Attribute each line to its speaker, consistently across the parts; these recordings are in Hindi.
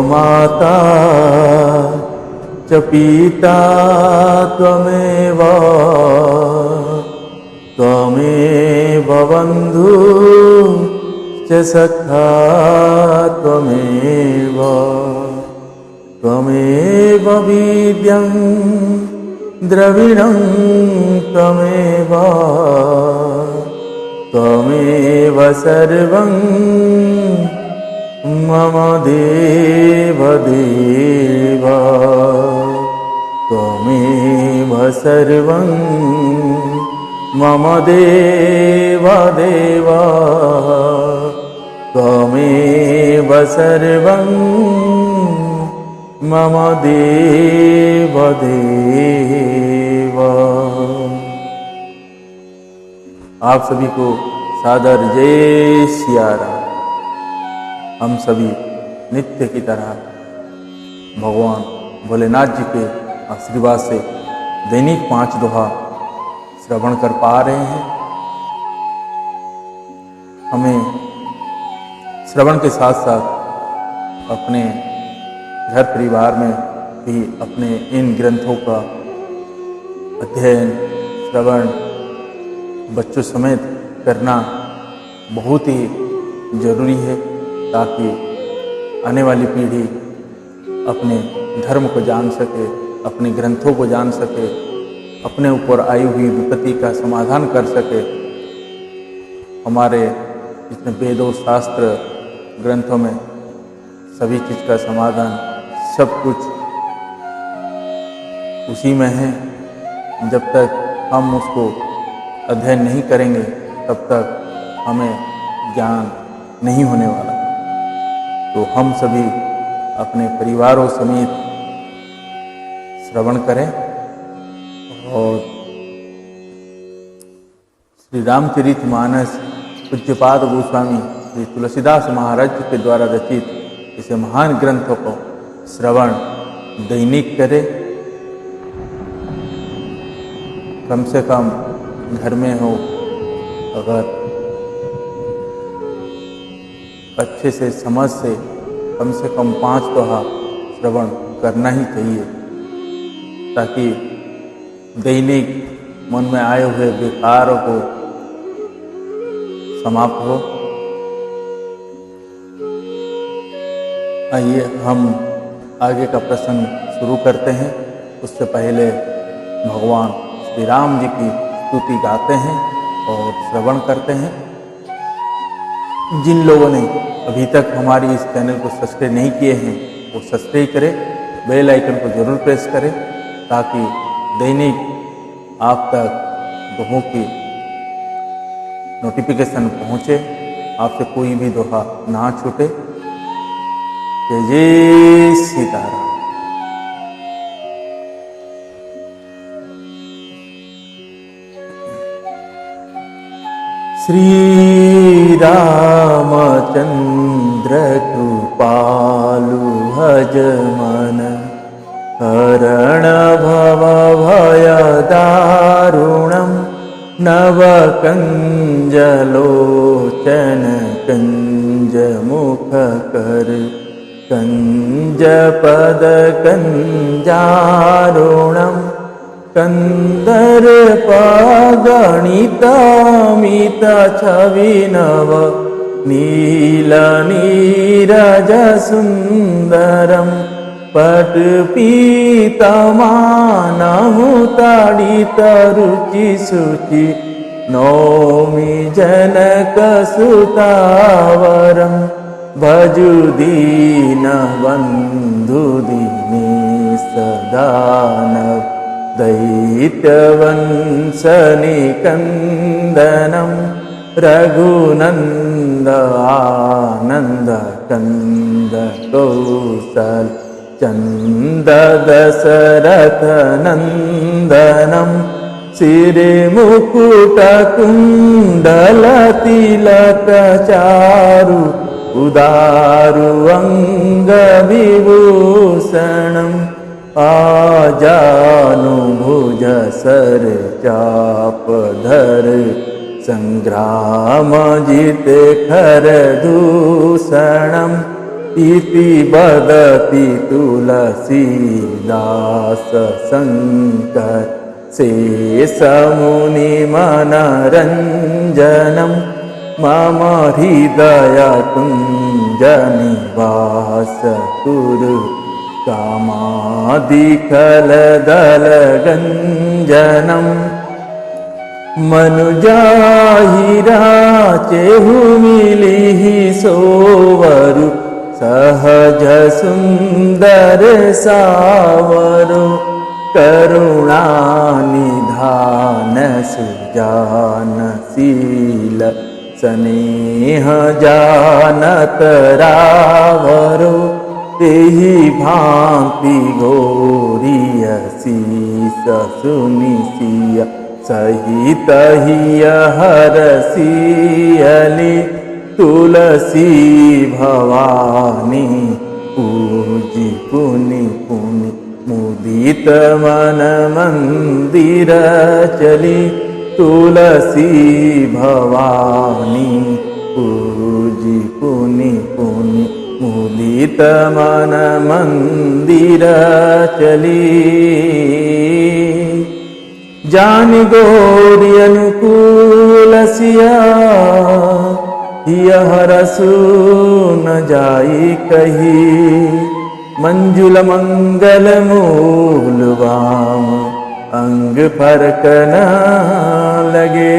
Speaker 1: माता च पिता त्वमेव त्वमेव बन्धु च सखा त्वमेव त्वमेव विद्यं द्रविणं त्वमेव त्वमेव सर्वं मम देव देव त्वमेव सर्वं मम देव देव त्वमेव सर्वं मम देव देव। आप सभी को सादर जय सिया राम। हम सभी नित्य की तरह भगवान भोलेनाथ जी के आशीर्वाद से दैनिक 5 दोहा श्रवण कर पा रहे हैं। हमें श्रवण के साथ साथ अपने घर परिवार में भी अपने इन ग्रंथों का अध्ययन श्रवण बच्चों समेत करना बहुत ही जरूरी है, ताकि आने वाली पीढ़ी अपने धर्म को जान सके, अपने ग्रंथों को जान सके, अपने ऊपर आई हुई विपत्ति का समाधान कर सके। हमारे जितने वेदों शास्त्र ग्रंथों में सभी चीज़ का समाधान सब कुछ उसी में है। जब तक हम उसको अध्ययन नहीं करेंगे तब तक हमें ज्ञान नहीं होने वाला। तो हम सभी अपने परिवारों समेत श्रवण करें और श्री रामचरितमानस पूज्यपाद गोस्वामी श्री तुलसीदास महाराज के द्वारा रचित इस महान ग्रंथों को श्रवण दैनिक करें। कम से कम घर में हो, अगर अच्छे से समझ से कम 5 दोहा श्रवण करना ही चाहिए, ताकि दैनिक मन में आए हुए विकारों को समाप्त हो। आइए हम आगे का प्रसंग शुरू करते हैं। उससे पहले भगवान श्री राम जी की स्तुति गाते हैं और श्रवण करते हैं। जिन लोगों ने अभी तक हमारी इस चैनल को सब्सक्राइब नहीं किए हैं वो सब्सक्राइब करें, बेल आइकन को जरूर प्रेस करें, ताकि दैनिक आप तक दोहों की नोटिफिकेशन पहुँचे, आपसे कोई भी दोहा ना छूटे। जय जय सीताराम। श्री रामचंद्र कृपालु भजमन हरण भव भय दारुणं नवकंजलोचन कंज मुख कर कंज पद कंजारुणं कंदर्पगणितमित छविनव नील नीरज सुंदरं पटपीतमानमुताडित रुचि शुचि नौमि जनकसुतावरं भजु दीनबन्धु दीनेश दानव दैत्यवंशनिकन्दनं रघुनन्द आनन्द कंद कौशल चंद दशरथ नंदनं श्रीमुकुटकुण्डल तिलक चारु उदारु अंगविभूषणम् आजानुभुज सर चापधर संग्राम जिते खर दूषणम् इति वदति तुलसीदास शंकर शेषमुनिमनरञ्जनं मम हृदय कुञ्जनिवास कुरु कामादिकलदलगञ्जनम् मनुजाहिरा चेहु मिलिहि सोवरु सहज सुंदर सावरु करुणा निधान सुजानशील स्नेह जानत रावरु तेहि भांति गोरिय शीस सुनिसिया सहित हिय हरसियली तुलसी भवानी पूजी पुनि पुनि मुदित मन मंदिर चली तुलसी भवानी पूजी पुनि पुनि मुदित मन मंदिर चली जान गोरी अनुकूल सिया यह रसू न जाई कही मंजुल मंगल मूल वाम अंग फरक न लगे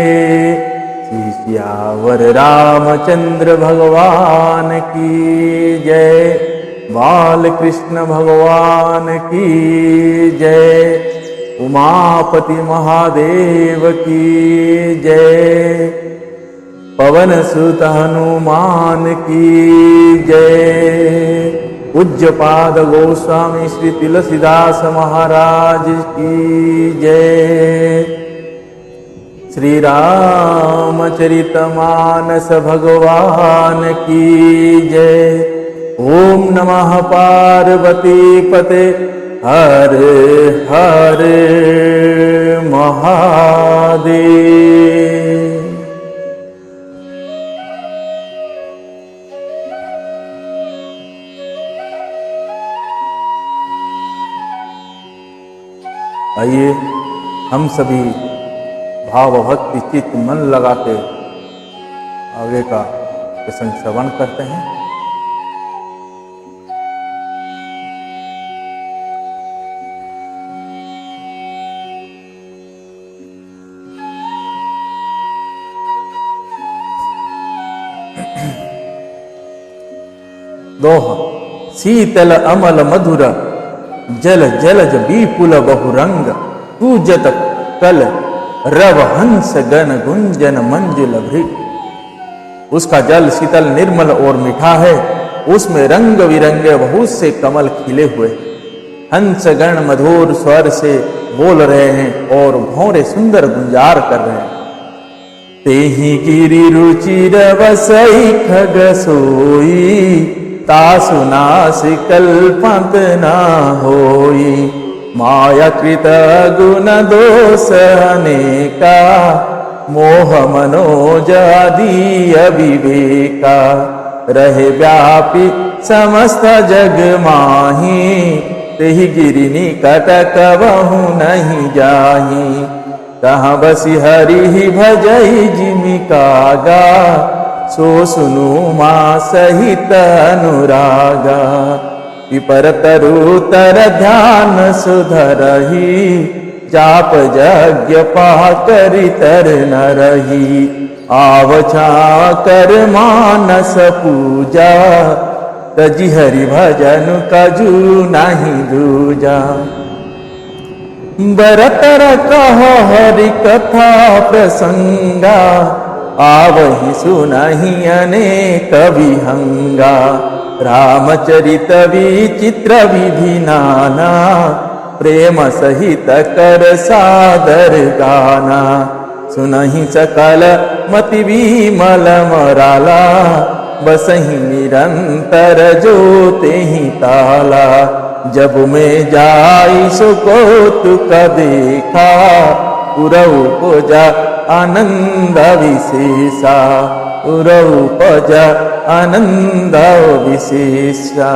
Speaker 1: सियावर रामचंद्र भगवान की जय बाल कृष्ण भगवान की जय उमापति महादेव की जय पवन सुत हनुमान की जय पूज्यपाद गोस्वामी श्री तुलसीदास महाराज की जय श्री रामचरितमानस भगवान की जय ओम नमः पार्वती पते हर हर महादेव। आइए हम सभी भाव भक्ति चित्त मन लगा के आगे का प्रसंग श्रवण करते हैं। दोह शीतल अमल मधुर जल जलज विपुल बहुरंग पूजत कल रव हंस गण गुंजन मंजुल भृग। उसका जल शीतल निर्मल और मीठा है, उसमें रंग बिरंगे बहुत से कमल खिले हुए। हंस गण मधुर स्वर से बोल रहे हैं और भौरे सुंदर गुंजार कर रहे हैं। तेहि गिरि रुचिर बसई खग सोई तासु नासि कल्पत ना होई। माया कृत गुण दोष अनेका मोह मनोज आदि अविवेका। रहे व्यापी समस्त जग माही तेहि गिरि निकट कबहु नहीं जाही। कहाँ बसी हरि भजई जिमि कागा सो सुनु माँ सहित अनुरागा। पिपर तरुतर ध्यान सुधरही जाप यज्ञ पाकरि तर न रही। आवछा कर मानस पूजा तजि हरि भजन कजू नहीं दूजा। बरतर कह हरि कथा प्रसंगा आवहि सुनहि अनेक विहंगा। रामचरित विचित्र विधि नाना प्रेम सहित कर सादर गाना। सुनहि सकल मति विमल मराला बसहि निरंतर जो तेहि ताला। जब में जाई सो कौतुक देखा पुरौ पुजा आनंद विशेषा। उरौपज आनंद विशेषा।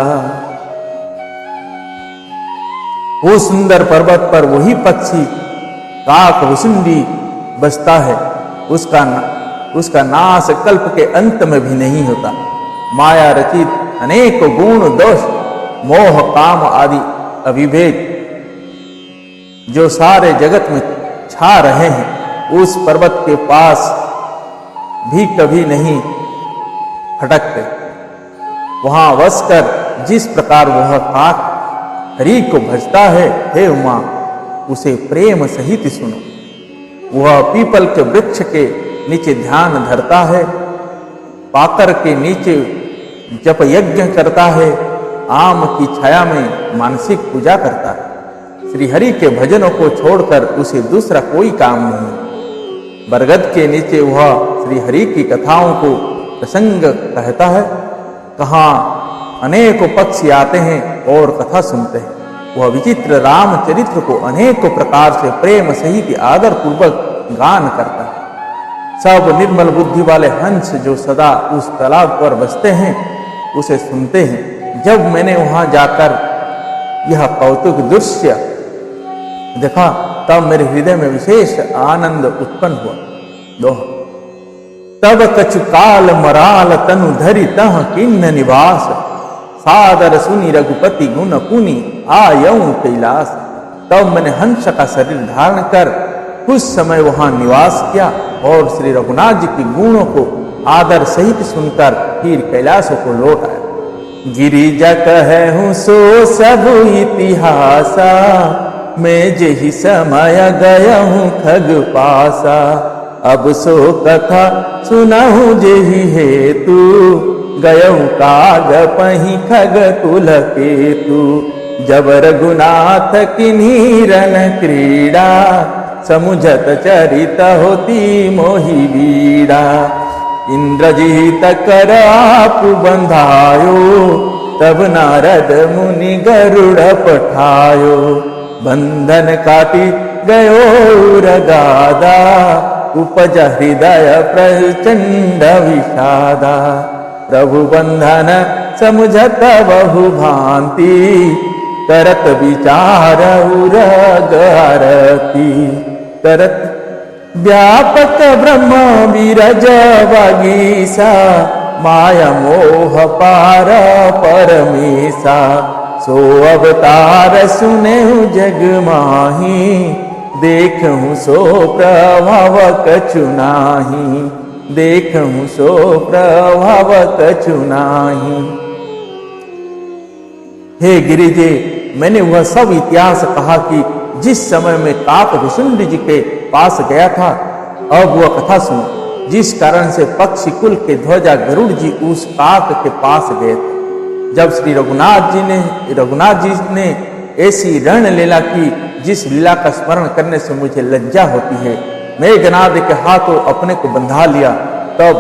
Speaker 1: वो सुंदर पर्वत पर वही पक्षी काक भुसुंडी बसता है, उसका नाश कल्प के अंत में भी नहीं होता। माया रचित अनेक गुण दोष मोह काम आदि अविवेक जो सारे जगत में छा रहे हैं, उस पर्वत के पास भी कभी नहीं फटकते। वहां बसकर जिस प्रकार वह काक हरि को भजता है, हे उमा, उसे प्रेम सहित सुनो। वह पीपल के वृक्ष के नीचे ध्यान धरता है, पाकर के नीचे जप यज्ञ करता है, आम की छाया में मानसिक पूजा करता है। श्री हरि के भजनों को छोड़कर उसे दूसरा कोई काम नहीं। बरगद के नीचे वह श्री हरि की कथाओं को प्रसंग कहता है। कहाँ अनेकों पक्षी आते हैं और कथा सुनते हैं। वह विचित्र रामचरित्र को अनेकों प्रकार से प्रेम सहित आदर पूर्वक गान करता है। सब निर्मल बुद्धि वाले हंस जो सदा उस तालाब पर बसते हैं, उसे सुनते हैं। जब मैंने वहां जाकर यह कौतुक दृश्य देखा, तब मेरे हृदय में विशेष आनंद उत्पन्न हुआ। दोहा। तब कछु काल मराल तनु धरि तह किन्न निवास, सादर सुनी रघुपति गुण पुनि आयऊ कैलास। तब मैंने हंस का शरीर धारण कर कुछ समय वहां निवास किया और श्री रघुनाथ जी के गुणों को आदर सहित सुनकर फिर कैलाश को लौट आया। गिरिजा कहूँ सो सब इतिहासा, मैं जेहि समय गया हूँ खग पासा। अब सो कथा सुनाहूँ जेहि हेतु, गयऊ काग पही खग कुल केतु। जब रघुनाथ किन्हीं रन क्रीड़ा, समुझत चरित होती मोहि बीड़ा। इंद्रजीत कर आप बंधायो, तब नारद मुनि गरुड़ पठायो। बंधन काटी गयो रगादा, उपज हृदय प्रचंड विषादा। प्रभु बंधन समुझत बहु भांति, करत विचार उरग आरती। करत व्यापक ब्रह्म विरज वागीसा, माया मोह पार परमेशा। सो अवतार सुनेहु जग माही, देखूं सो प्रभाव कछु नाही। देखूं सो प्रभाव कछु नाही। हे गिरिजे, मैंने वह सब इतिहास कहा कि जिस समय में काक भुसुंडी जी के पास गया था। अब वह कथा सुनो, जिस कारण से पक्षी कुल के ध्वजा गरुड़ जी उस काक के पास गए थे। जब श्री रघुनाथ जी ने ऐसी रण लीला की, जिस लीला का स्मरण करने से मुझे लज्जा होती है, मेघनाद के हाथों अपने को बंधा लिया। तब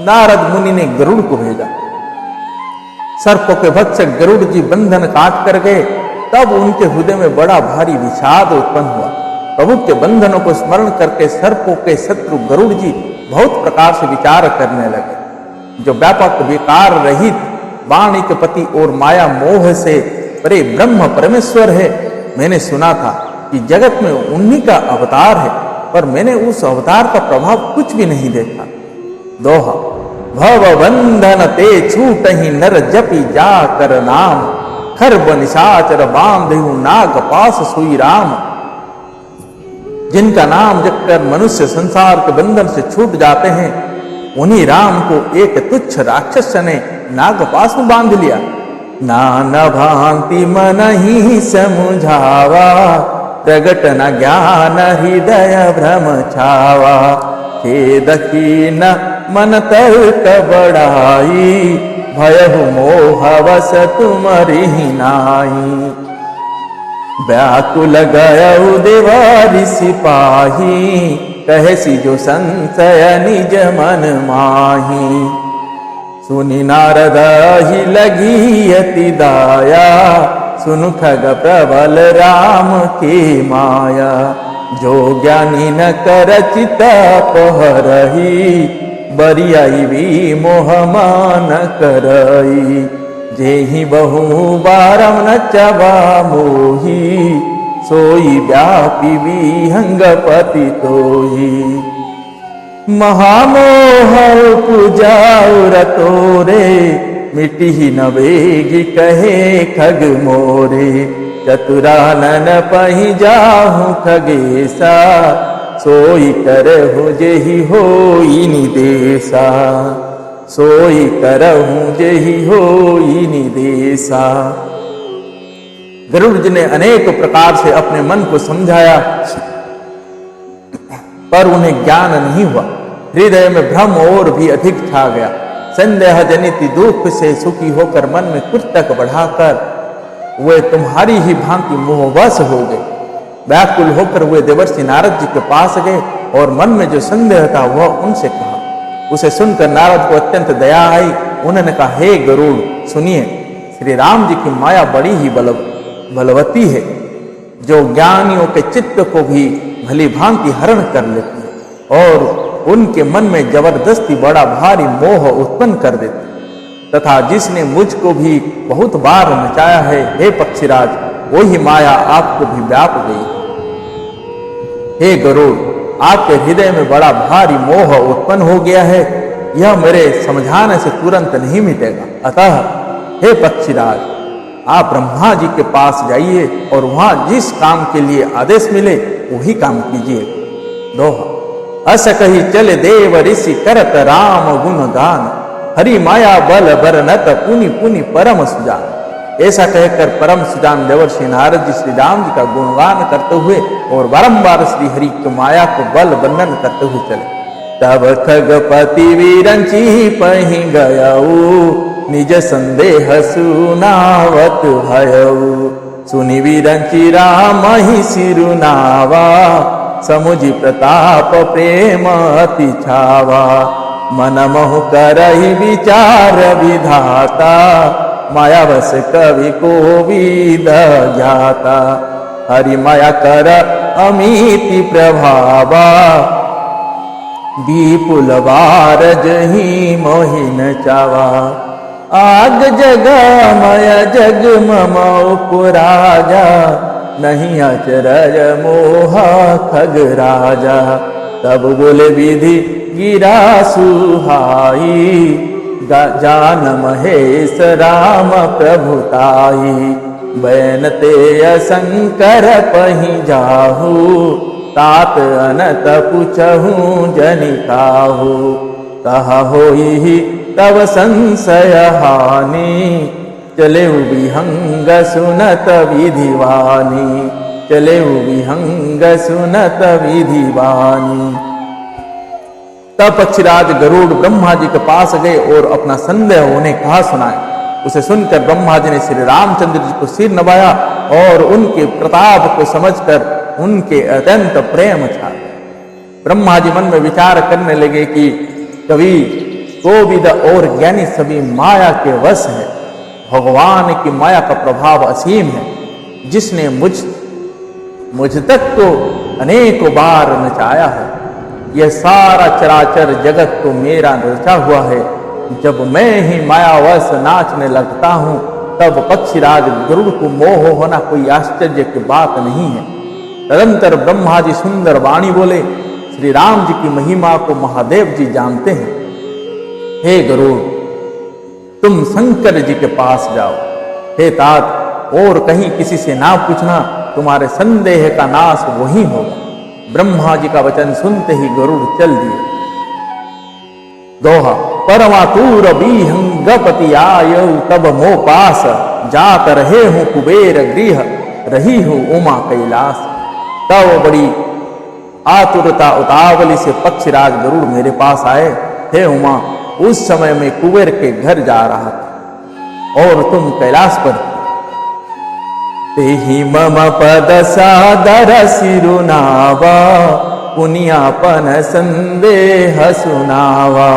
Speaker 1: नारद मुनि ने गरुड़ को भेजा। सर्पों के भक्षक गरुड़ जी बंधन काट कर गए। तब उनके हृदय में बड़ा भारी विषाद उत्पन्न हुआ। प्रभु के बंधनों को स्मरण करके सर्पों के शत्रु गरुड़ जी बहुत प्रकार से विचार करने लगे। जो व्यापक विकार रहित वाणी के पति और माया मोह से परे ब्रह्म परमेश्वर है। मैंने सुना था कि जगत में उन्हीं का अवतार है, पर मैंने उस अवतार का प्रभाव कुछ भी नहीं देखा। दोहा। भव बंधन ते छूट ही नर जपी जा कर नाम, खरब निशाचर बांधु नाग पास सुई राम। जिनका नाम जपकर मनुष्य संसार के बंधन से छूट जाते हैं, उन्हीं राम को एक तुच्छ राक्षस ने नागपास में बांध लिया। नान भांति मन ही समुझावा, प्रगट न ज्ञान हृदय भ्रम छावा। खेद कीन मन तर्क बढ़ाई, भयहु मोह वस तुमरि नाई। व्याकुल गयउ देवारि सिपाही, कहसी जो संशय निज मन माही। सुनि नारद ही लगी अति दाया, सुनु खग प्रबल राम की माया। जो ज्ञानी न कर चित पहरही, बरियाई भी मोह मान करई। जेहि बहु बारम न चबा मोही, सोई व्यापी विहंगपति तोही। महामोह पुजाउर तोरे, मिटी न वेगी कहे खग मोरे। चतुरानन पहि जाहु खगेसा, सोई करहु जेहि होई निदेशा। सोई करहु जेहि होई निदेशा। गरुड़ जी ने अनेक प्रकार से अपने मन को समझाया, पर उन्हें ज्ञान नहीं हुआ। हृदय में भ्रम और भी अधिक छा गया। संदेह जनित दुख से सुखी होकर मन में कुछ तक बढ़ाकर वे तुम्हारी ही भांति मोहवश हो गए। व्याकुल होकर वे देवर्षि नारद जी के पास गए और मन में जो संदेह था वह उनसे कहा। उसे सुनकर नारद को अत्यंत दया आई। उन्होंने कहा, हे गरुड़, सुनिए, श्री राम जी की माया बड़ी ही बलवती है, जो ज्ञानियों के चित्त को भी भली भांति हरण कर लेती है और उनके मन में जबरदस्ती बड़ा भारी मोह उत्पन्न कर देती है। तथा जिसने मुझको भी बहुत बार नचाया है, हे पक्षीराज, वही माया आपको भी व्याप गई। हे गरुड़, आपके हृदय में बड़ा भारी मोह उत्पन्न हो गया है, यह मेरे समझाने से तुरंत नहीं मिटेगा। अतः हे पक्षीराज, आप ब्रह्मा जी के पास जाइए और वहां जिस काम के लिए आदेश मिले वही काम कीजिए। दोहा। अस कही चले देव ऋषि करत राम गुण गान, हरि माया बल बरनत पुनि पुनि परम सुजान। ऐसा कहकर परम सुजान देवर्षि नारद जी श्री राम जी का गुणगान करते हुए और बारंबार श्री हरि की माया को बल वर्णन करते हुए चले। तब खगपति वीरंची पहि गयऊ, निज संदेह सुनावत भयऊ। सुनि वीरंची राम ही सिरुनावा, समुझि प्रताप प्रेम अति छावा। मन मोह करहि विचार विधाता, मायावश कवि कोविद ज्ञाता। हरि माया कर अमिति प्रभावा, विपुल बारज ही मोहिन चावा। आग जगमय जग मम उपराजा, नहीं अचरज मोह खग राजा। तब बोले विधि गिरा सुहाई, जान महेश राम प्रभुताई। बैनते शंकर पहि जाहू, तात अनत पुछहु जनिकाहू। कहा होई तब संशय हानि, चले विहंग सुनत विधिवानी। चले विहंग सुनत विधिवानी। तब पक्षीराज गरुड़ ब्रह्मा जी के पास गए और अपना संदेह उन्हें कहा सुनाया। उसे सुनकर ब्रह्मा जी ने श्री रामचंद्र जी को सिर नवाया और उनके प्रताप को समझकर उनके अत्यंत प्रेम छा। ब्रह्मा जी मन में विचार करने लगे कि कवि कोविद और ज्ञानी सभी माया के वश है। भगवान की माया का प्रभाव असीम है, जिसने मुझ तक तो अनेकों बार नचाया है। यह सारा चराचर जगत तो मेरा रचा हुआ है। जब मैं ही मायावश नाचने लगता हूँ, तब पक्षीराज गरुड़ को मोह होना कोई आश्चर्य की बात नहीं है। तदंतर ब्रह्मा जी सुंदर वाणी बोले, श्री राम जी की महिमा को महादेव जी जानते हैं। हे गरुड़, तुम शंकर जी के पास जाओ। हे तात, और कहीं किसी से ना पूछना, तुम्हारे संदेह का नाश वही होगा। ब्रह्मा जी का वचन सुनते ही गरुड़ चल दिए। दोहा। परमातुर विहंगपति आयौ, तब मोह पास, जात रहे हूं कुबेर गृह, रही हूं उमा कैलाश। तब बड़ी आतुरता उतावली से पक्षीराज गरुड़ मेरे पास आए। हे उमा, उस समय मैं कुबेर के घर जा रहा था और तुम कैलाश पर थे। तेहि मम पद सादर सिरुनावा, पुनियापन संदेह सुनावा।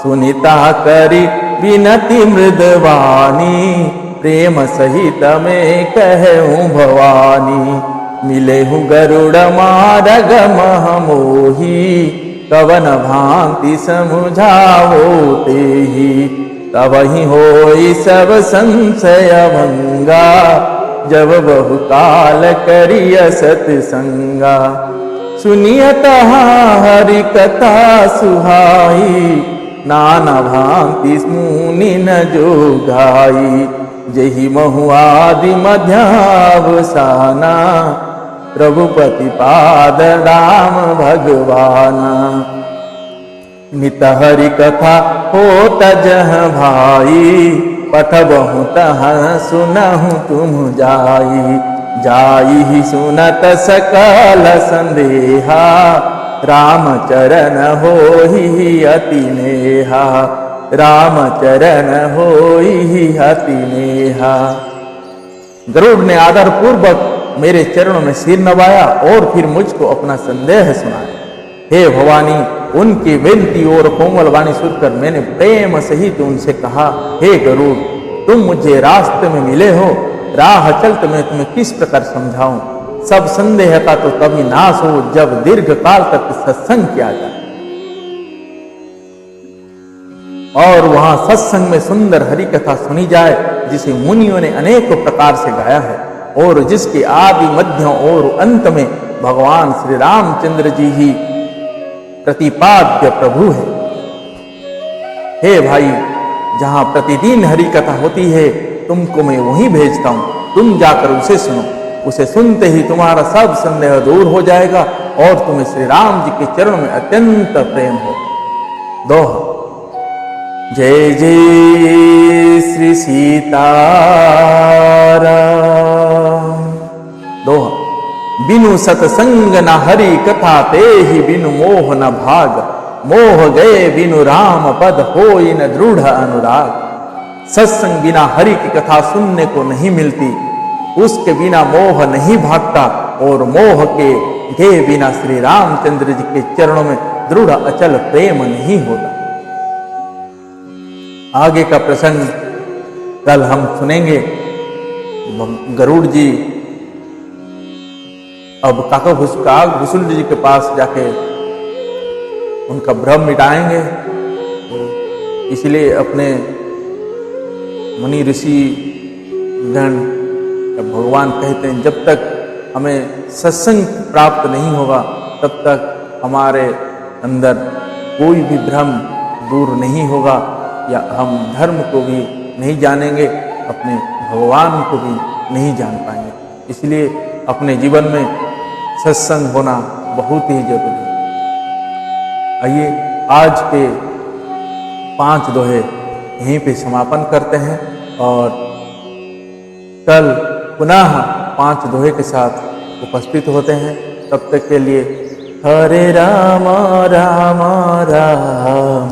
Speaker 1: सुनिता करी विनति मृदवानी, प्रेम सहित में कहूँ भवानी। मिले हूँ गरुड़ मारग महमोही, कवन भांति समुझावो तेहि, तबहि होई सब संशय भंगा, जब बहुकाल करिय सतसंगा। सुनियत हरि कथा सुहाई, नाना भांति मुनि न जो गाई। जहि महु आदि मध्यावसाना, प्रभु प्रतिपाद राम भगवाना। नित हरि कथा होत जह भाई, पठबहु तह सुनहु तुम जाई। जाई सुनत सकल संदेहा, रामचरण होहि अति नेहा। रामचरण होहि अति नेहा। गरुड़ ने आदर पूर्वक मेरे चरणों में सिर नवाया और फिर मुझको अपना संदेह सुनाया। हे भवानी, उनकी विनती और कोमल वाणी सुनकर मैंने प्रेम सहित उनसे कहा, हे गरुड़, तुम मुझे रास्ते में मिले हो, राह चलते मैं तुम्हें किस प्रकार समझाऊं। सब संदेह का तो तभी नाश हो जब दीर्घ काल तक सत्संग किया जाए। और वहां सत्संग में सुंदर हरि कथा सुनी जाए, जिसे मुनियों ने अनेक प्रकार से गाया है और जिसके आदि मध्य और अंत में भगवान श्री रामचंद्र जी ही प्रतिपाद्य प्रभु है। हे भाई, जहां प्रतिदिन हरि कथा होती है, तुमको मैं वहीं भेजता हूं, तुम जाकर उसे सुनो। उसे सुनते ही तुम्हारा सब संदेह दूर हो जाएगा और तुम्हें श्री राम जी के चरणों में अत्यंत प्रेम हो। दोहा। जय जय श्री सीताराम। दोहा। बिनु सतसंग न हरि कथा, ते ही बिनु मोह न भाग। मोह गए बिनु राम पद, होई न दृढ़ अनुराग। सत्संग बिना हरि की कथा सुनने को नहीं मिलती, उसके बिना मोह नहीं भागता और मोह के गए बिना श्री रामचंद्र जी के चरणों में दृढ़ अचल प्रेम नहीं होता। आगे का प्रसंग कल हम सुनेंगे। गरुड़ जी अब काकभूषुंड जी के पास जाके उनका भ्रम मिटाएंगे। इसलिए अपने मुनि ऋषि गण भगवान कहते हैं, जब तक हमें सत्संग प्राप्त नहीं होगा तब तक हमारे अंदर कोई भी भ्रम दूर नहीं होगा, या हम धर्म को भी नहीं जानेंगे, अपने भगवान को भी नहीं जान पाएंगे। इसलिए अपने जीवन में सत्संग होना बहुत ही जरूरी है। आइए आज के 5 दोहे यहीं पे समापन करते हैं और कल पुनः 5 दोहे के साथ उपस्थित होते हैं। तब तक के लिए हरे राम राम राम,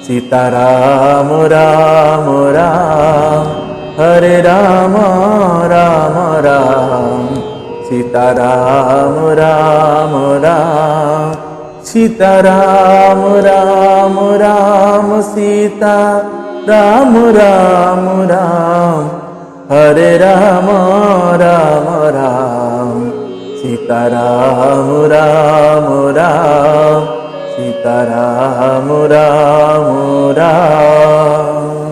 Speaker 1: सीता राम राम राम। हरे राम राम राम, सीता राम राम राम। सीता राम राम राम, सीता राम राम राम। हरे राम राम राम, सीता राम राम राम। सीता राम राम राम।